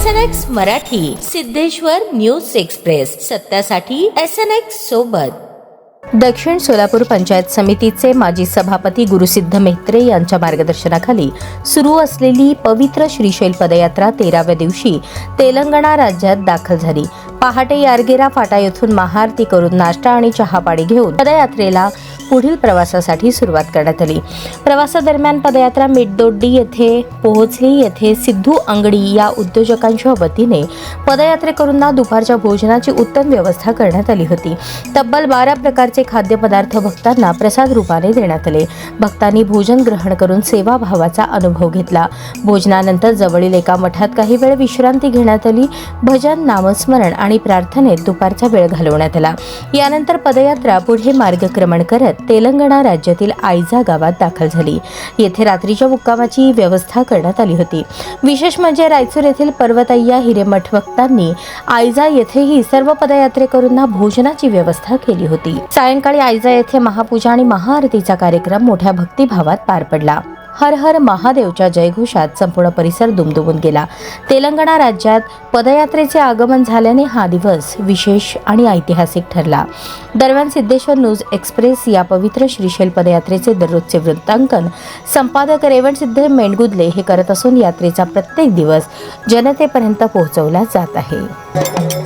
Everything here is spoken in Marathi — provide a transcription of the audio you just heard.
SNX Marathi, Siddheshwar news express, सत्यासाठी SNX सोबत। दक्षिण सोलापूर पंचायत समितीचे माजी सभापती गुरुसिद्ध मेहत्रे यांच्या मार्गदर्शनाखाली सुरू असलेली पवित्र श्रीशैल पदयात्रा 13व्या दिवशी तेलंगणा राज्यात दाखल झाली। पहाटे यारगेरा फाटा येथून महाआरती करून नाश्ता आणि चहापाणी घेऊन पदयात्रेला पुढील प्रवासासाठी सुरुवात करण्यात आली। प्रवासादरम्यान पदयात्रा मिडदोड्डी येथे पोहोचली। येथे सिद्धू अंगडी या उद्योजकांच्या वतीने पदयात्रेकरूंना दुपारच्या भोजनाची उत्तम व्यवस्था करण्यात आली होती। तब्बल 12 प्रकारचे खाद्यपदार्थ भक्तांना प्रसाद रूपाने देण्यात आले। भक्तांनी भोजन ग्रहण करून सेवाभावाचा अनुभव घेतला। भोजनानंतर जवळील एका मठात काही वेळ विश्रांती घेण्यात आली। भजन, नामस्मरण आणि प्रार्थनेत दुपारचा वेळ घालवण्यात आला। यानंतर पदयात्रा पुढे मार्गक्रमण करत तेलंगणा राज्यातील आयजा गावात दाखल झाली। येथे रात्रीच्या मुक्कामाची व्यवस्था करण्यात आली होती। विशेष म्हणजे रायचूर येथील पर्वतय्या हिरेमठ भक्तांनी आयजा येथेही सर्व पदयात्रेकरूंना भोजनाची व्यवस्था केली होती। सायंकाळी आयजा येथे महापूजा आणि महाआरतीचा कार्यक्रम मोठ्या भक्तिभावात पार पडला। हर हर महादेवच्या जयघोषात संपूर्ण परिसर दुमदुमून गेला। तेलंगणा राज्यात पदयात्रेचे आगमन झाल्याने हा दिवस विशेष आणि ऐतिहासिक ठरला। दरम्यान सिद्धेश्वर न्यूज एक्सप्रेस या पवित्र श्रीशैल पदयात्रेचे दररोजचे वृत्तांकन संपादक रेवणसिद्ध मेंढगुदले हे करत असून यात्रेचा प्रत्येक दिवस जनतेपर्यंत पोहोचवला जात आहे।